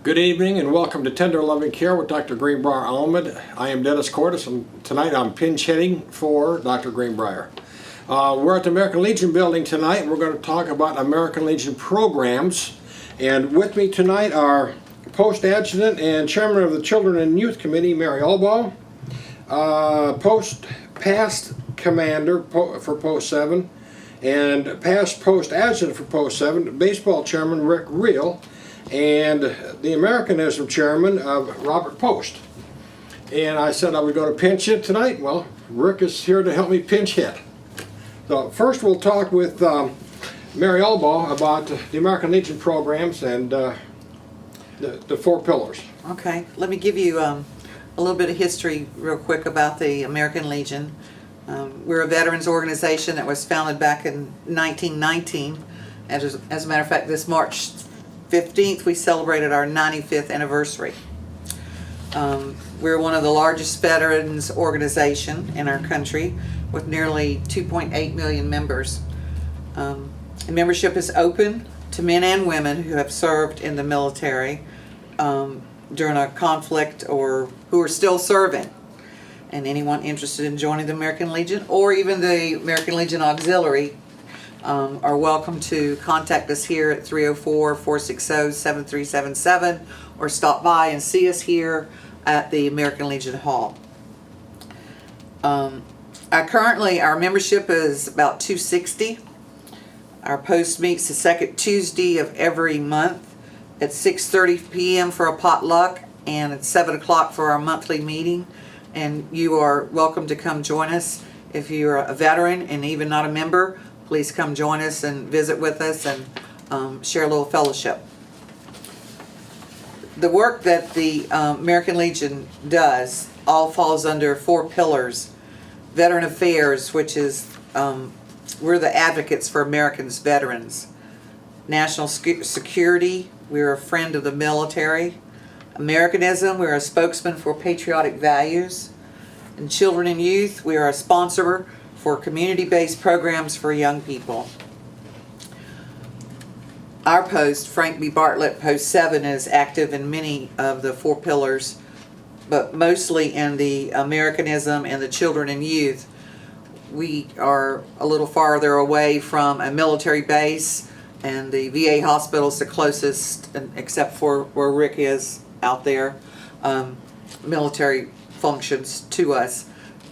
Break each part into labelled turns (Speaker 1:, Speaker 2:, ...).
Speaker 1: Good evening and welcome to Tender Loving Care with Dr. Greenbrier Almond. I am Dennis Cordes and tonight I'm pinch hitting for Dr. Greenbrier. We're at the American Legion building tonight and we're going to talk about American Legion programs. And with me tonight are Post Adjutant and Chairman of the Children and Youth Committee, Mary Albaugh, Past Commander for Post 7, and Past Post Adjutant for Post 7, Baseball Chairman Rick Reel, and the Americanism Chairman Robert Post. And I said I would go to pinch hit tonight. Well, Rick is here to help me pinch hit. So first we'll talk with Mary Albaugh about the American Legion programs and the four pillars.
Speaker 2: Okay, let me give you a little bit of history real quick about the American Legion. We're a veterans organization that was founded back in 1919. As a matter of fact, this March 15th we celebrated our 95th anniversary. We're one of the largest veterans organization in our country with nearly 2.8 million members. And membership is open to men and women who have served in the military during a conflict or who are still serving. And anyone interested in joining the American Legion or even the American Legion Auxiliary are welcome to contact us here at 304-460-7377 or stop by and see us here at the American Legion Hall. Currently our membership is about 260. Our post meets the second Tuesday of every month at 6:30 p.m. for a potluck and at 7 o'clock for our monthly meeting. And you are welcome to come join us. If you're a veteran and even not a member, please come join us and visit with us and share a little fellowship. The work that the American Legion does all falls under four pillars. Veteran Affairs, which is, we're the advocates for Americans' veterans. National Security, we're a friend of the military. Americanism, we're a spokesman for patriotic values. And Children and Youth, we are a sponsor for community-based programs for young people. Our post, Frank B. Bartlett, Post 7, is active in many of the four pillars, but mostly in the Americanism and the Children and Youth. We are a little farther away from a military base, and the VA hospital is the closest, except for where Rick is out there, military functions to us.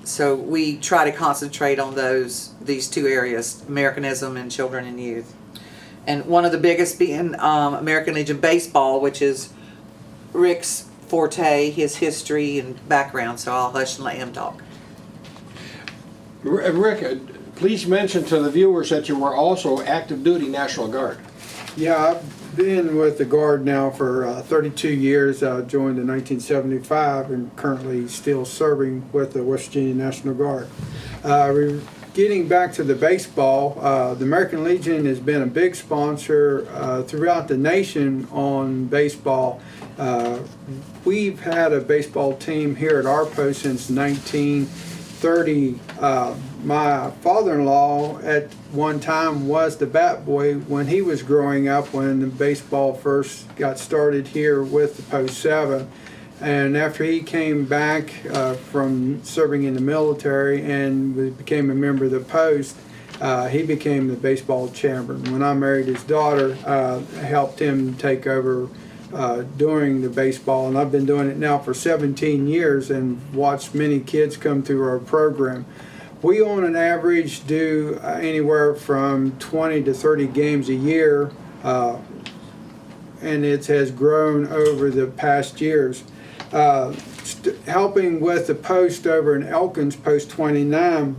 Speaker 2: So we try to concentrate on these two areas, Americanism and Children and Youth. And one of the biggest being American Legion Baseball, which is Rick's forte, his history and background, so I'll hush and let him talk.
Speaker 1: Rick, please mention to the viewers that you were also active duty National Guard.
Speaker 3: Yeah, I've been with the Guard now for 32 years. I joined in 1975 and currently still serving with the West Virginia National Guard. Getting back to the baseball, the American Legion has been a big sponsor throughout the nation on baseball. We've had a baseball team here at our post since 1930. My father-in-law at one time was the bat boy when he was growing up, when the baseball first got started here with the Post 7. And after he came back from serving in the military and became a member of the Post, he became the baseball chairman. When I married his daughter, I helped him take over doing the baseball, and I've been doing it now for 17 years and watched many kids come through our program. We on an average do anywhere from 20 to 30 games a year, and it has grown over the past years. Helping with the post over in Elkins, Post 29,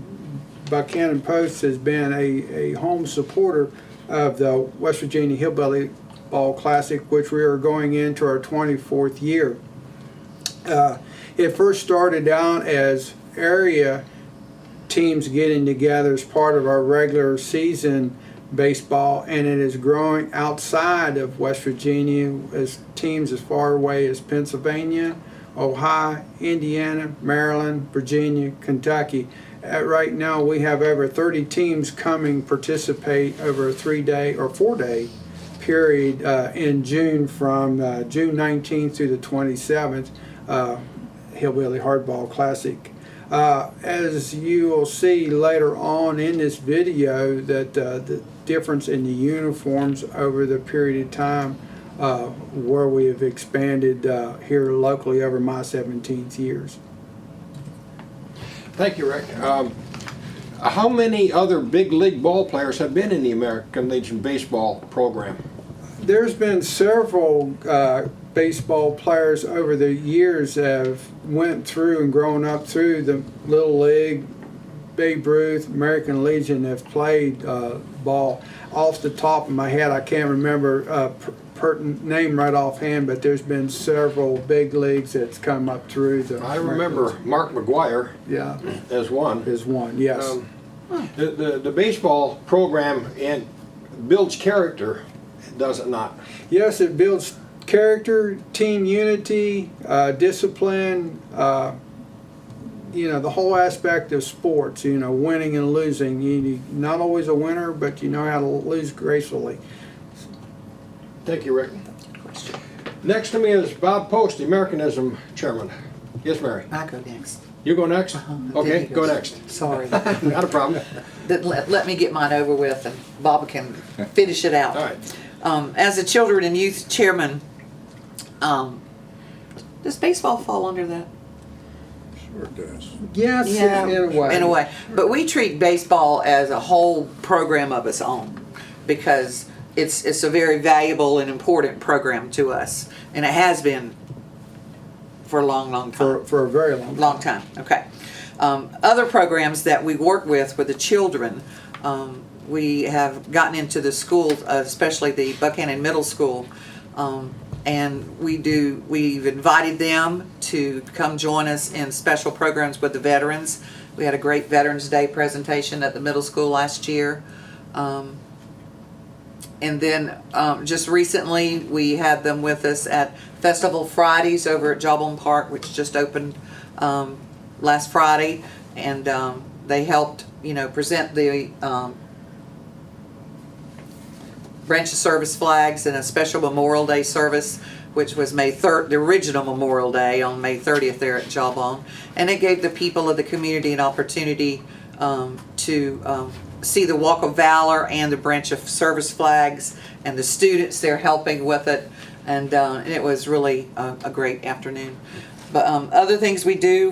Speaker 3: Buchanan Post has been a home supporter of the West Virginia Hillbilly Ball Classic, which we are going into our 24th year. It first started out as area teams getting together as part of our regular season baseball, and it is growing outside of West Virginia as teams as far away as Pennsylvania, Ohio, Indiana, Maryland, Virginia, Kentucky. Right now we have over 30 teams coming participate over a 3-day or 4-day period in June from June 19th through the 27th, Hillbilly Hardball Classic. As you will see later on in this video, that the difference in the uniforms over the period of time where we have expanded here locally over my 17th years.
Speaker 1: Thank you, Rick. How many other big league ball players have been in the American Legion baseball program?
Speaker 3: There's been several baseball players over the years that have went through and grown up through the Little League, Babe Ruth, American Legion, have played ball. Off the top of my head, I can't remember pertinent name right offhand, but there's been several big leagues that's come up through the.
Speaker 1: I remember Mark McGuire
Speaker 3: Yeah,
Speaker 1: as one.
Speaker 3: is one. Yes.
Speaker 1: The baseball program and builds character, does it not?
Speaker 3: Yes, it builds character, team unity, discipline, the whole aspect of sports, winning and losing. You're not always a winner, but you know how to lose gracefully.
Speaker 1: Thank you, Rick. Next to me is Bob Post, the Americanism chairman. Yes, Mary?
Speaker 2: I go next.
Speaker 1: You go next? Okay,
Speaker 2: Then you
Speaker 1: go next.
Speaker 2: Sorry.
Speaker 1: Not a problem.
Speaker 2: Let me get mine over with and Bob can finish it out.
Speaker 1: All right.
Speaker 2: As a children and youth chairman, does baseball fall under that?
Speaker 4: Sure it does.
Speaker 3: Yes, in a way.
Speaker 2: In a way. But we treat baseball as a whole program of its own because it's a very valuable and important program to us. And it has been for a long, long time.
Speaker 3: For a very long time.
Speaker 2: Long time, okay. Other programs that we work with the children, we have gotten into the schools, especially the Buchanan Middle School, and we've invited them to come join us in special programs with the veterans. We had a great Veterans Day presentation at the middle school last year. And then just recently we had them with us at Festival Fridays over at Jawbone Park, which just opened last Friday, and they helped present the branch of service flags and a special Memorial Day service, which was May 3rd, the original Memorial Day on May 30th there at Jawbone, and it gave the people of the community an opportunity to see the Walk of Valor and the branch of service flags and the students there helping with it, and it was really a great afternoon. But other things we do,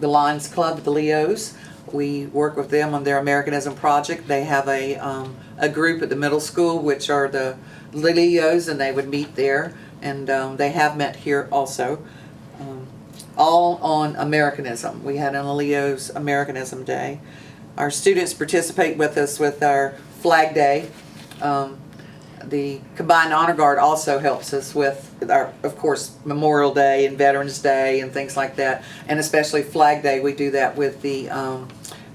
Speaker 2: the Lions Club, the Leos, we work with them on their Americanism project. They have a group at the middle school, which are the Leos, and they would meet there, and they have met here also. All on Americanism. We had an Leo's Americanism Day. Our students participate with us with our Flag Day. The Combined Honor Guard also helps us with our, of course, Memorial Day and Veterans Day and things like that. And especially Flag Day, we do that with the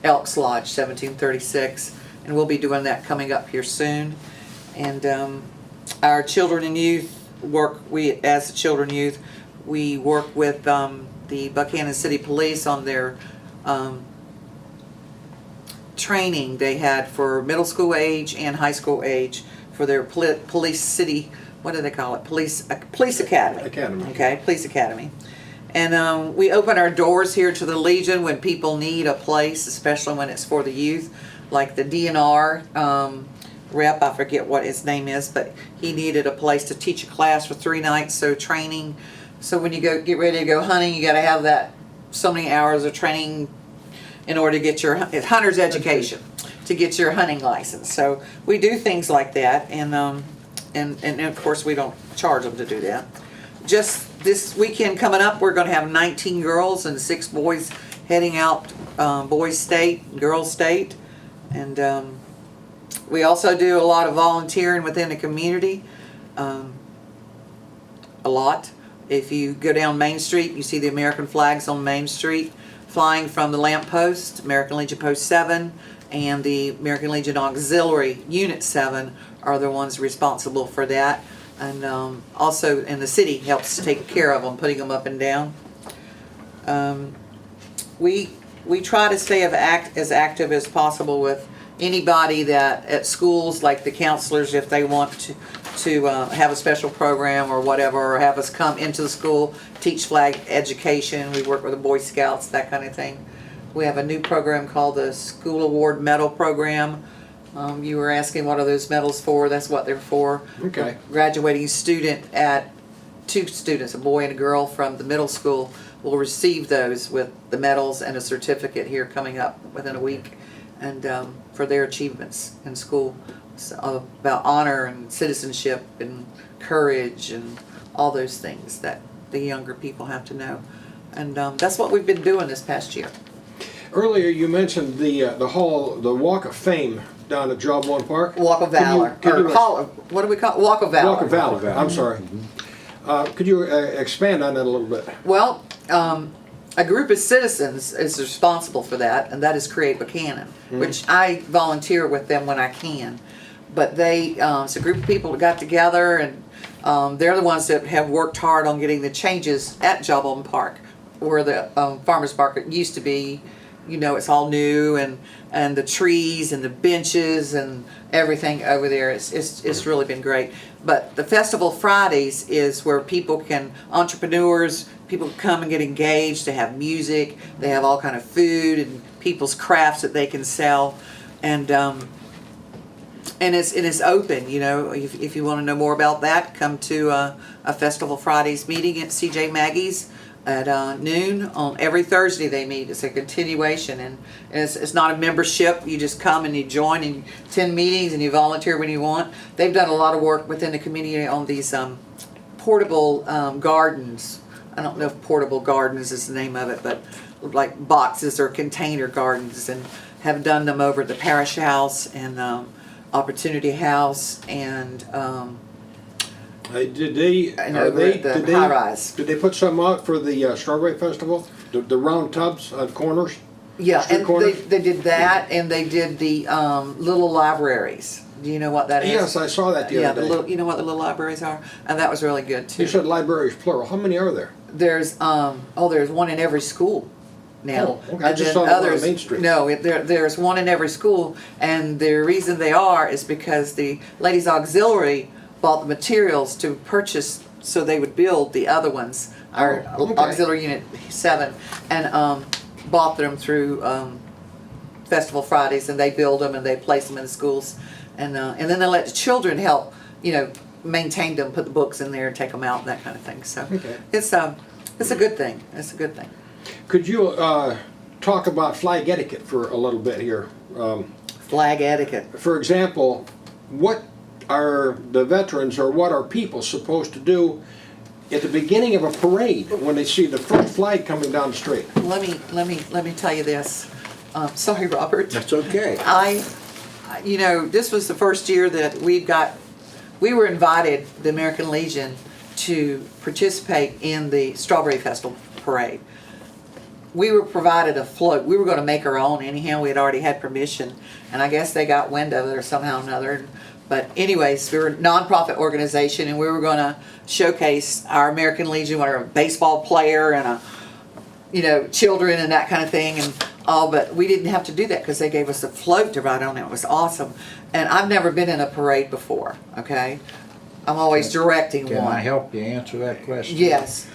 Speaker 2: Elks Lodge 1736. And we'll be doing that coming up here soon. And our children and youth work, as children and youth, we work with the Buchanan City Police on their training they had for middle school age and high school age for their police city, what do they call it? Police Academy.
Speaker 1: Academy.
Speaker 2: Okay, Police Academy. And we open our doors here to the Legion when people need a place, especially when it's for the youth, like the DNR rep, I forget what his name is, but he needed a place to teach a class for 3 nights, so training. So when you get ready to go hunting, you got to have that so many hours of training in order to get your hunter's education, to get your hunting license. So we do things like that, and of course we don't charge them to do that. Just this weekend coming up, we're going to have 19 girls and 6 boys heading out, boys state, girls state, and we also do a lot of volunteering within the community, a lot. If you go down Main Street, you see the American flags on Main Street flying from the lamppost, American Legion Post 7, and the American Legion Auxiliary Unit 7 are the ones responsible for that. And also, and the city helps take care of them, putting them up and down. We try to stay as active as possible with anybody that at schools, like the counselors, if they want to have a special program or whatever, or have us come into the school, teach flag education. We work with the Boy Scouts, that kind of thing. We have a new program called the School Award Medal Program. You were asking what are those medals for? That's what they're for.
Speaker 1: Okay.
Speaker 2: Graduating student at 2 students, a boy and a girl from the middle school, will receive those with the medals and a certificate here coming up within a week, and for their achievements in school, so, about honor and citizenship and courage and all those things that the younger people have to know. And that's what we've been doing this past year.
Speaker 1: Earlier, you mentioned the Walk of Fame down at Jawbone Park.
Speaker 2: Walk of
Speaker 1: Can you-
Speaker 2: Valor.
Speaker 1: can you
Speaker 2: What do we call it? Walk of Valor.
Speaker 1: Walk of Valor. I'm sorry. Could you expand on that a little bit?
Speaker 2: Well, a group of citizens is responsible for that, and that is Create Buchanan, which I volunteer with them when I can. But it's a group of people that got together, and they're the ones that have worked hard on getting the changes at Jawbone Park, where the farmers market used to be. You know, it's all new, and the trees and the benches and everything over there. It's really been great. But the Festival Fridays is where entrepreneurs, people come and get engaged. They have music, they have all kind of food and people's crafts that they can sell, and it's open. You know, if you want to know more about that, come to a Festival Fridays meeting at CJ Maggie's at noon on every Thursday. They meet. It's a continuation, and it's not a membership. You just come and you join and attend meetings and you volunteer when you want. They've done a lot of work within the community on these portable gardens. I don't know if portable gardens is the name of it, but like boxes or container gardens, and have done them over at the Parish House and Opportunity House and
Speaker 1: Did they?
Speaker 2: and over at the High Rise.
Speaker 1: Did they put some out for the Strawberry Festival? The round tubs on corners.
Speaker 2: Yeah,
Speaker 1: Street
Speaker 2: and
Speaker 1: corners?
Speaker 2: they did that, and they did the little libraries. Do you know what that is?
Speaker 1: Yes, I saw that the
Speaker 2: Yeah,
Speaker 1: other
Speaker 2: the
Speaker 1: day.
Speaker 2: little, you know what the little libraries are, and that was really good too.
Speaker 1: You said libraries plural. How many are there?
Speaker 2: There's there's one in every school now.
Speaker 1: Oh, okay. I
Speaker 2: And
Speaker 1: just
Speaker 2: then
Speaker 1: saw the one on
Speaker 2: others,
Speaker 1: Main Street.
Speaker 2: No, there's one in every school, and the reason they are is because the Ladies Auxiliary bought the materials to purchase so they would build the other ones, our
Speaker 1: Oh, okay.
Speaker 2: Auxiliary Unit 7, and bought them through Festival Fridays, and they build them and they place them in the schools, and then they let the children help, maintain them, put the books in there, take them out, and that kind of thing. So
Speaker 1: Okay.
Speaker 2: it's a good thing. It's a good thing.
Speaker 1: Could you talk about flag etiquette for a little bit here?
Speaker 2: Flag etiquette.
Speaker 1: For example, what are the veterans or what are people supposed to do at the beginning of a parade when they see the first flag coming down the street?
Speaker 2: Let me tell you this. Sorry, Robert.
Speaker 4: That's okay.
Speaker 2: This was the first year that we were invited, the American Legion, to participate in the Strawberry Festival parade. We were provided a float. We were going to make our own anyhow. We had already had permission, and I guess they got wind of it or somehow or another. But anyways, we were a nonprofit organization, and we were going to showcase our American Legion, our baseball player, and children and that kind of thing, and all. But we didn't have to do that because they gave us a float to ride on. It was awesome, and I've never been in a parade before. Okay, I'm always directing
Speaker 4: Can
Speaker 2: one.
Speaker 4: I help you answer that question?
Speaker 2: Yes.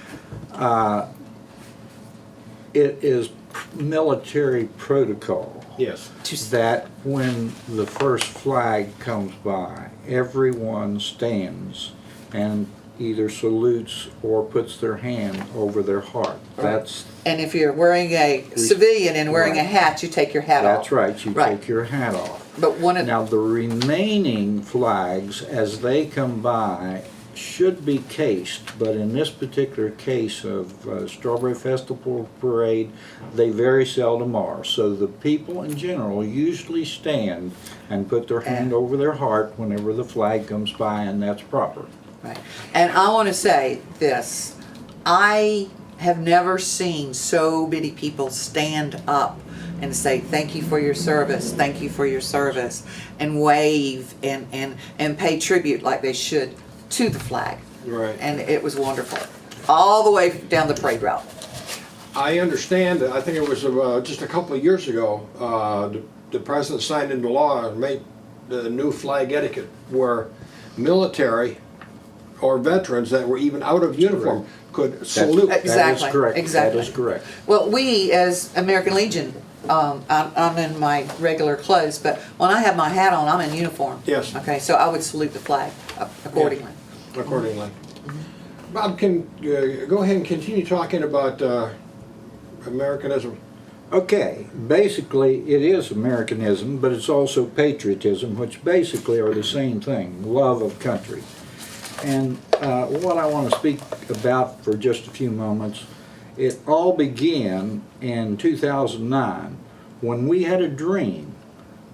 Speaker 4: It is military protocol
Speaker 1: Yes.
Speaker 4: that when the first flag comes by, everyone stands and either salutes or puts their hand over their heart. That's
Speaker 2: And if you're wearing a civilian and wearing a
Speaker 4: Right.
Speaker 2: hat, you take your hat off.
Speaker 4: that's right. You
Speaker 2: Right.
Speaker 4: take your hat off.
Speaker 2: But one of
Speaker 4: Now the remaining flags, as they come by, should be cased, but in this particular case of Strawberry Festival Parade, they very seldom are. So the people in general usually stand and put their hand over their heart whenever the flag comes by, and that's proper.
Speaker 2: Right. And I want to say this. I have never seen so many people stand up and say, thank you for your service, thank you for your service, and wave and pay tribute like they should to the flag.
Speaker 1: Right.
Speaker 2: And it was wonderful. All the way down the parade route.
Speaker 1: I understand. I think it was just a couple of years ago. the president signed into law and made the new flag etiquette where military or veterans that were even out of uniform could salute.
Speaker 4: That
Speaker 2: Exactly,
Speaker 4: is correct.
Speaker 2: exactly.
Speaker 4: That is correct.
Speaker 2: Well, we as American Legion, I'm in my regular clothes, but when I have my hat on, I'm in uniform.
Speaker 1: Yes.
Speaker 2: Okay, so I would salute the flag accordingly.
Speaker 1: Accordingly. Bob, can go ahead and continue talking about Americanism.
Speaker 4: Okay, basically it is Americanism, but it's also patriotism, which basically are the same thing, love of country. And what I want to speak about for just a few moments, it all began in 2009 when we had a dream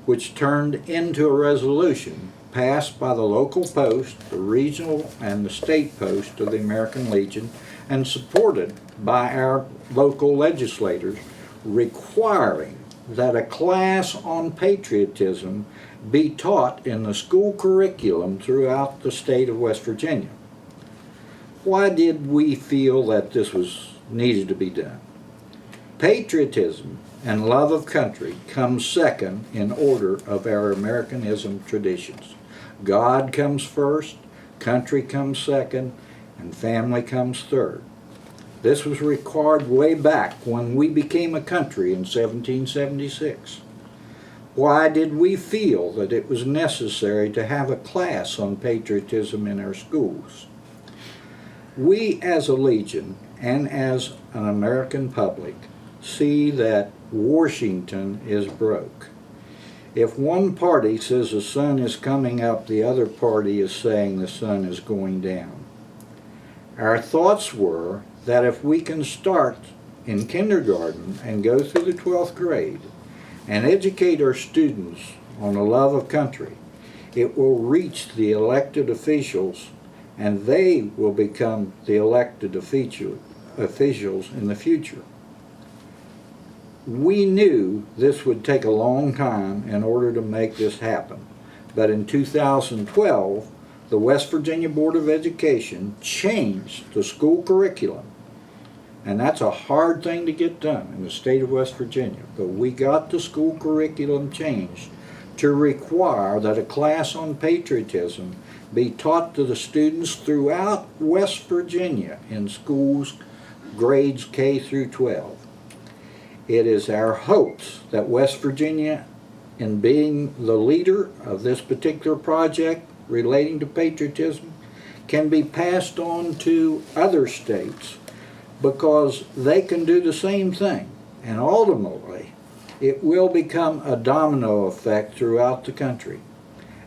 Speaker 4: which turned into a resolution passed by the local post, the regional and the state post of the American Legion, and supported by our local legislators, requiring that a class on patriotism be taught in the school curriculum throughout the state of West Virginia. Why did we feel that this was needed to be done? Patriotism and love of country comes second in order of our Americanism traditions. God comes first, country comes second, and family comes third. This was required way back when we became a country in 1776. Why did we feel that it was necessary to have a class on patriotism in our schools? We as a Legion and as an American public see that Washington is broke. If one party says the sun is coming up, the other party is saying the sun is going down. Our thoughts were that if we can start in kindergarten and go through the 12th grade and educate our students on the love of country, it will reach the elected officials and they will become the elected officials in the future. We knew this would take a long time in order to make this happen, but in 2012, the West Virginia Board of Education changed the school curriculum. And that's a hard thing to get done in the state of West Virginia. But we got the school curriculum changed to require that a class on patriotism be taught to the students throughout West Virginia in schools grades K through 12. It is our hopes that West Virginia, in being the leader of this particular project relating to patriotism, can be passed on to other states because they can do the same thing. And ultimately, it will become a domino effect throughout the country.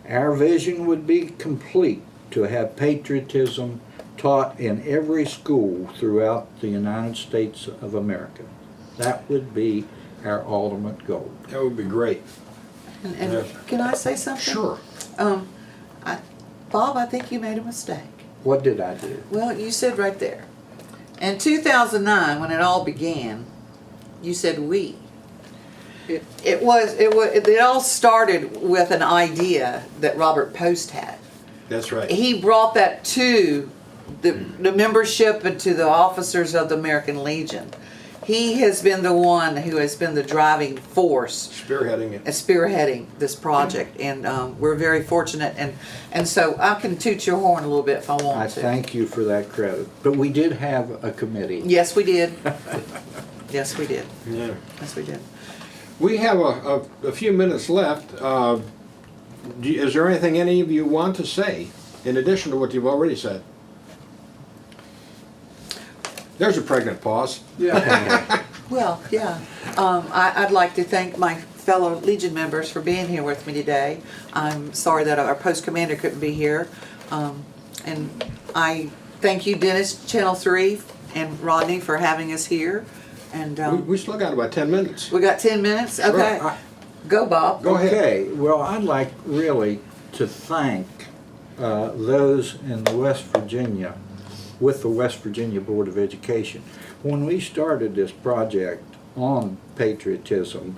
Speaker 4: Our vision would be complete to have patriotism taught in every school throughout the United States of America. That would be our ultimate goal.
Speaker 1: That would be great.
Speaker 2: And
Speaker 1: Yes.
Speaker 2: can I say something?
Speaker 1: Sure.
Speaker 2: Bob, I think you made a mistake.
Speaker 4: What did I do?
Speaker 2: Well, you said right there. In 2009, when it all began, you said we. It all started with an idea that Robert Post had.
Speaker 1: That's right.
Speaker 2: He brought that to the membership and to the officers of the American Legion. He has been the one who has been the driving force
Speaker 1: Spearheading it.
Speaker 2: spearheading this project, and we're very fortunate, and so I can toot your horn a little bit if I want
Speaker 4: I
Speaker 2: to.
Speaker 4: thank you for that credit. But we did have a committee.
Speaker 2: Yes, we did. Yes, we did.
Speaker 1: Yeah.
Speaker 2: Yes, we did.
Speaker 1: We have a few minutes left. Is there anything any of you want to say in addition to what you've already said? There's a pregnant pause.
Speaker 3: Yeah.
Speaker 2: Well, yeah. I'd like to thank my fellow Legion members for being here with me today. I'm sorry that our post commander couldn't be here. And I thank you, Dennis, Channel 3, and Rodney for having us here. And
Speaker 1: We still got about 10 minutes.
Speaker 2: we got 10 minutes? Okay.
Speaker 1: Sure.
Speaker 2: Go, Bob.
Speaker 1: Go ahead.
Speaker 4: Okay, well, I'd like really to thank those in the West Virginia, with the West Virginia Board of Education. When we started this project on patriotism,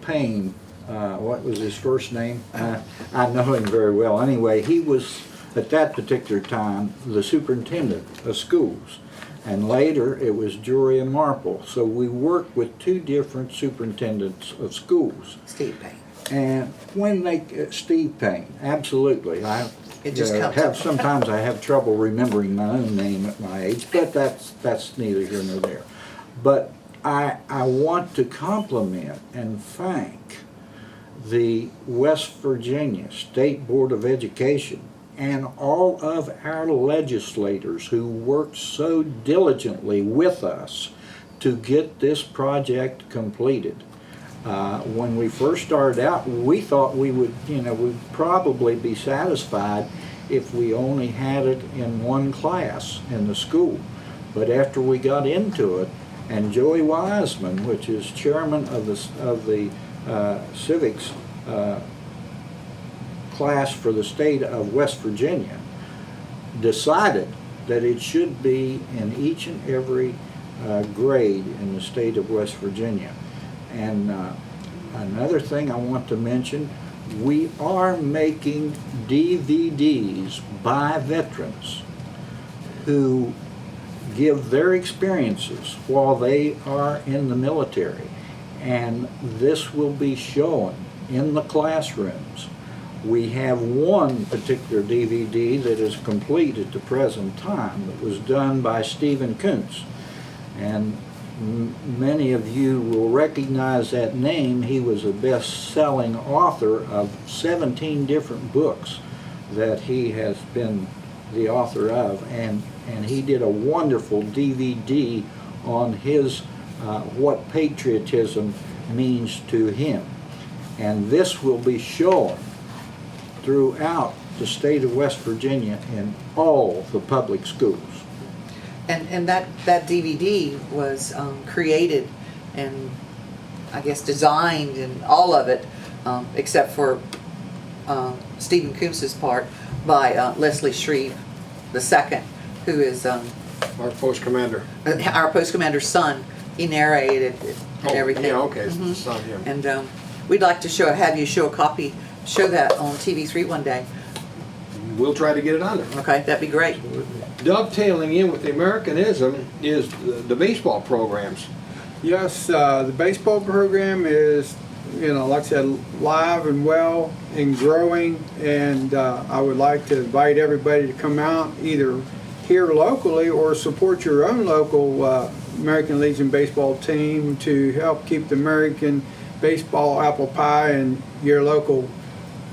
Speaker 4: Payne, what was his first name? I know him very well. Anyway, he was, at that particular time, the superintendent of schools. And later, it was Joria Marple. So we worked with two different superintendents of schools.
Speaker 2: Steve Payne.
Speaker 4: And when they, Steve Payne, absolutely.
Speaker 2: It just comes
Speaker 4: have
Speaker 2: up.
Speaker 4: sometimes I have trouble remembering my own name at my age, but that's neither here nor there. But I want to compliment and thank the West Virginia State Board of Education and all of our legislators who worked so diligently with us to get this project completed. When we first started out, we thought we would, we'd probably be satisfied if we only had it in one class in the school. But after we got into it, and Joey Wiseman, which is chairman of the civics class for the state of West Virginia, decided that it should be in each and every grade in the state of West Virginia. And another thing I want to mention, we are making DVDs by veterans who give their experiences while they are in the military. And this will be shown in the classrooms. We have one particular DVD that is complete at the present time that was done by Stephen Kuntz. And many of you will recognize that name. He was a best-selling author of 17 different books that he has been the author of, and he did a wonderful DVD on his what patriotism means to him. And this will be shown throughout the state of West Virginia in all the public schools.
Speaker 2: And that DVD was created and I guess designed and all of it, except for Stephen Kuntz's part, by Leslie Shreve II, who is
Speaker 1: Our post commander.
Speaker 2: our post commander's son. He narrated it and everything.
Speaker 1: Yeah, okay, it's the son, yeah.
Speaker 2: And we'd like to have you show that on TV3 one day.
Speaker 1: We'll try to get it on there.
Speaker 2: Okay, that'd be great.
Speaker 1: Dovetailing in with the Americanism is the baseball programs.
Speaker 3: Yes, the baseball program is, like I said, live and well and growing, and I would like to invite everybody to come out, either here locally or support your own local American Legion baseball team to help keep the American baseball apple pie in your local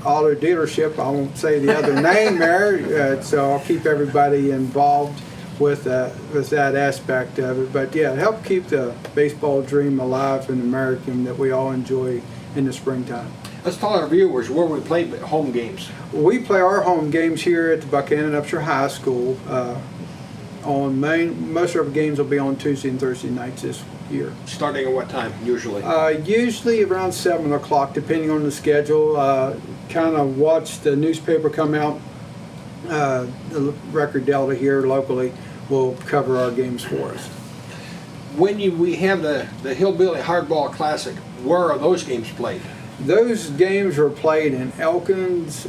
Speaker 3: auto dealership. I won't say the other name there, so I'll keep everybody involved with that aspect of it. But yeah, help keep the baseball dream alive and American that we all enjoy in the springtime.
Speaker 1: Let's tell our viewers where we play home games.
Speaker 3: We play our home games here at the Buchanan Upshur High School. Most of our games will be on Tuesday and Thursday nights this year.
Speaker 1: Starting at what time, usually?
Speaker 3: Usually around 7 o'clock, depending on the schedule. Kind of watch the newspaper come out. The Record Delta here locally will cover our games for us.
Speaker 1: When we have the Hillbilly Hardball Classic, where are those games played?
Speaker 3: Those games are played in Elkins,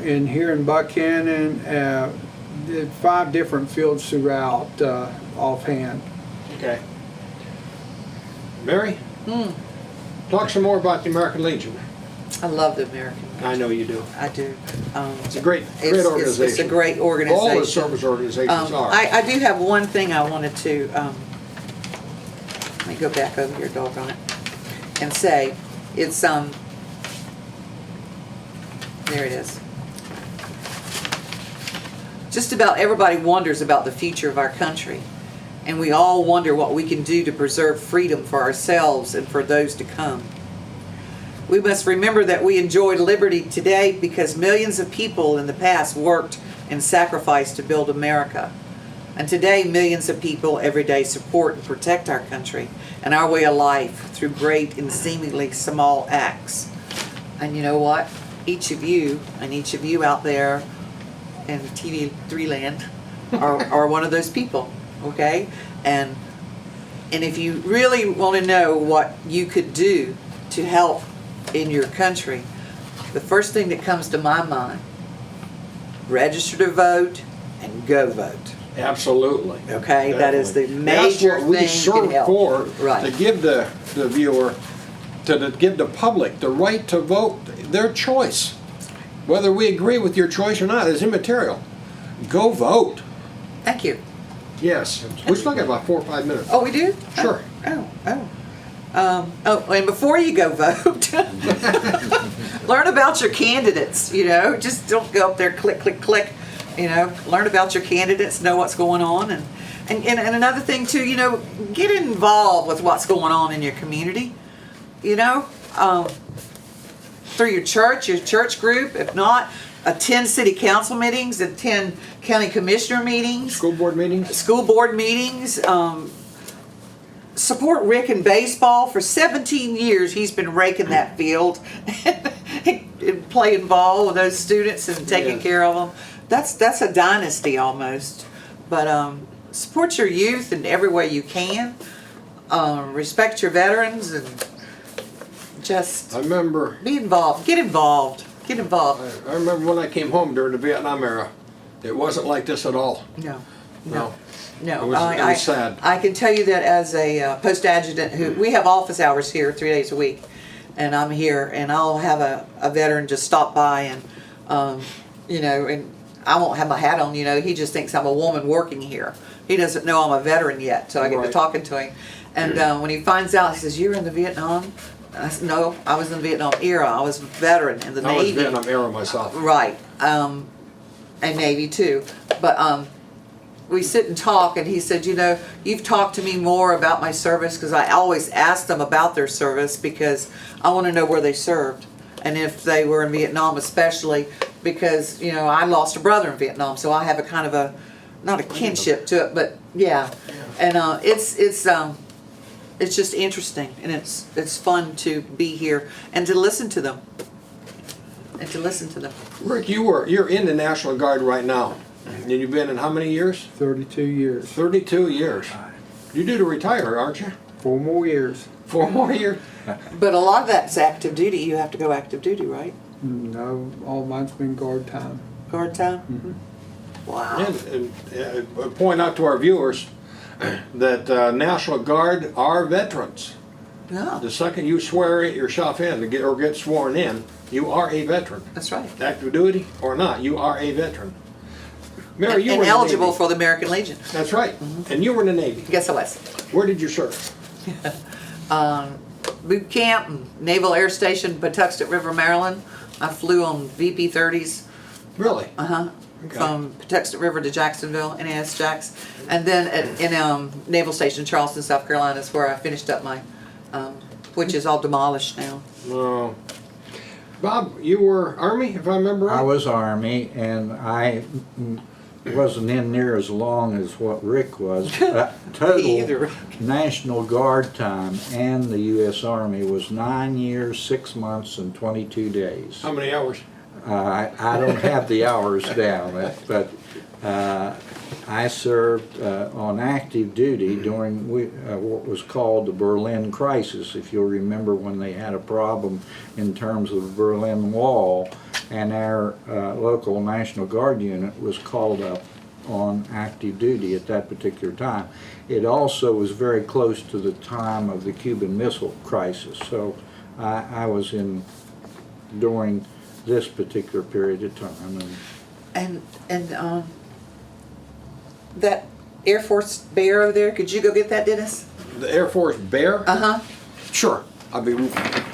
Speaker 3: in here in Buchanan, 5 different fields throughout offhand.
Speaker 1: Okay. Mary? Talk some more about the American Legion.
Speaker 2: I love the American.
Speaker 1: I know you do.
Speaker 2: I do.
Speaker 1: It's a great organization.
Speaker 2: It's a great organization.
Speaker 1: All the service organizations are.
Speaker 2: I do have one thing I wanted to, let me go back over here, doggone it, and say, it's, there it is. Just about everybody wonders about the future of our country, and we all wonder what we can do to preserve freedom for ourselves and for those to come. We must remember that we enjoy liberty today because millions of people in the past worked and sacrificed to build America. And today, millions of people every day support and protect our country and our way of life through great and seemingly small acts. And you know what? Each of you out there in TV3 land are one of those people, okay? And if you really want to know what you could do to help in your country, the first thing that comes to my mind, register to vote and go vote.
Speaker 1: Absolutely.
Speaker 2: Okay, that is the
Speaker 1: Definitely. That's
Speaker 2: major
Speaker 1: what we
Speaker 2: thing
Speaker 1: serve
Speaker 2: can help.
Speaker 1: for,
Speaker 2: Right.
Speaker 1: to give the viewer, give the public the right to vote their choice. Whether we agree with your choice or not is immaterial. Go vote.
Speaker 2: Thank you.
Speaker 1: Yes. We still got about 4 or 5 minutes.
Speaker 2: Oh, we do?
Speaker 1: Sure.
Speaker 2: And before you go vote, learn about your candidates, you know, just don't go up there, click, click, click, you know, learn about your candidates, know what's going on. And another thing too, you know, get involved with what's going on in your community, you know, through your church group. If not, attend city council meetings, attend county commissioner meetings,
Speaker 1: School board meetings?
Speaker 2: school board meetings. Support Rick in baseball. For 17 years, he's been raking that field and playing ball with those students and taking
Speaker 1: Yeah.
Speaker 2: care of them. That's a dynasty almost. But support your youth in every way you can. Respect your veterans and just
Speaker 1: I remember,
Speaker 2: be involved. Get involved. Get involved.
Speaker 1: I remember when I came home during the Vietnam era. It wasn't like this at all.
Speaker 2: No.
Speaker 1: No.
Speaker 2: No,
Speaker 1: It was sad.
Speaker 2: I can tell you that as a post adjutant who, we have office hours here 3 days a week, and I'm here, and I'll have a veteran just stop by and, you know, and I won't have my hat on, you know, he just thinks I'm a woman working here. He doesn't know I'm a veteran yet, so I get to
Speaker 1: Right.
Speaker 2: talking to him. And when he finds out, he says, "You're in the Vietnam?" I said, "No, I was in the Vietnam era. I was a veteran in the
Speaker 1: I was
Speaker 2: Navy."
Speaker 1: Vietnam era myself.
Speaker 2: Right, and Navy too. But we sit and talk, and he said, "You know, you've talked to me more about my service because I always ask them about their service because I want to know where they served and if they were in Vietnam, especially because you know I lost a brother in Vietnam, so I have a kind of a not a kinship to it, but yeah, and it's just interesting and it's fun to be here and to listen to them."
Speaker 1: Rick, you're in the National Guard right now. And you've been in how many years?
Speaker 3: 32 years.
Speaker 1: 32 years. You're due to retire, aren't you?
Speaker 3: 4 more years.
Speaker 1: 4 more years?
Speaker 2: But a lot of that's active duty. You have to go active duty, right?
Speaker 3: No, all mine's been guard time.
Speaker 2: Guard time? Wow.
Speaker 1: And point out to our viewers that National Guard are veterans.
Speaker 2: Yeah,
Speaker 1: The second you swear yourself in to get sworn in, you are a veteran.
Speaker 2: that's right.
Speaker 1: Active duty or not, you are a veteran. Mary, you
Speaker 2: And
Speaker 1: were in the
Speaker 2: eligible
Speaker 1: Navy.
Speaker 2: for the American Legion.
Speaker 1: That's right. And you were in the Navy.
Speaker 2: Guess I was.
Speaker 1: Where did you serve?
Speaker 2: Boot camp, and Naval Air Station, Patuxent River, Maryland. I flew on VP-30s,
Speaker 1: Really? Okay.
Speaker 2: from Patuxent River to Jacksonville, NAS Jax. And then in Naval Station, Charleston, South Carolina is where I finished up my, which is all demolished now.
Speaker 1: No. Bob, you were Army, if I remember right?
Speaker 4: I was Army, and I wasn't in near as long as what Rick was. Total
Speaker 2: either.
Speaker 4: National Guard time and the U.S. Army was 9 years, 6 months, and 22 days.
Speaker 1: How many hours?
Speaker 4: I don't have the hours down, but I served on active duty during what was called the Berlin Crisis, if you'll remember when they had a problem in terms of the Berlin Wall, and our local National Guard unit was called up on active duty at that particular time. It also was very close to the time of the Cuban Missile Crisis, so I was in during this particular period of time.
Speaker 2: And that Air Force Bear over there, could you go get that, Dennis?
Speaker 1: The Air Force Bear?
Speaker 2: Uh-huh.
Speaker 1: Sure.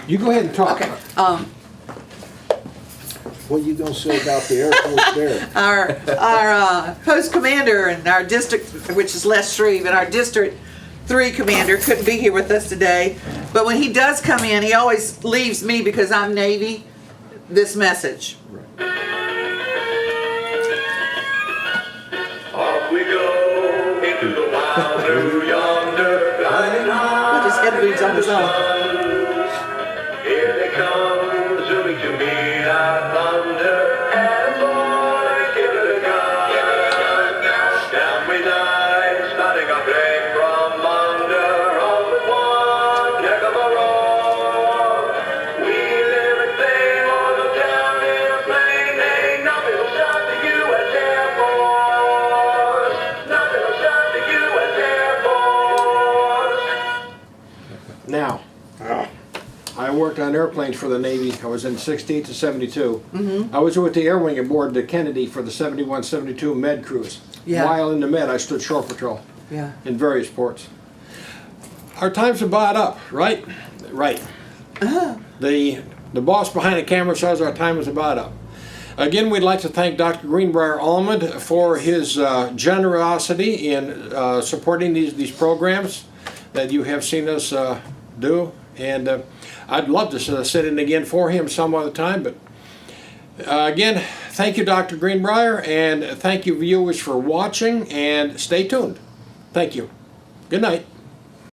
Speaker 1: You go ahead and talk.
Speaker 2: Okay.
Speaker 4: What are you going to say about the Air Force Bear?
Speaker 2: Our post commander and our district, which is Les Shreve, and our district 3 commander couldn't be here with us today. But when he does come in, he always leaves me, because I'm Navy, this message.
Speaker 5: Off we go into the wild blue yonder, gliding high.
Speaker 2: Put his head boots on his own.
Speaker 5: Here they come, zooming to meet our thunder. And boy, give it a gun. Down we dive, starting our break from under. On with one heck of a roar. We live and fame on the down airplane. Ain't nothing will stop the U.S. Air Force.
Speaker 1: I worked on airplanes for the Navy. I was in 68 to 72. I was with the Air Wing aboard the Kennedy for the 71, 72 Med cruise.
Speaker 2: Yeah.
Speaker 1: While in the Med, I stood shore patrol
Speaker 2: Yeah.
Speaker 1: in various ports. Our time's about up, right? Right. The boss behind the camera says our time is about up. Again, we'd like to thank Dr. Greenbrier Almond for his generosity in supporting these programs that you have seen us do. And I'd love to sit in again for him some other time. But again, thank you, Dr. Greenbrier, and thank you, viewers, for watching, and stay tuned. Thank you. Good night.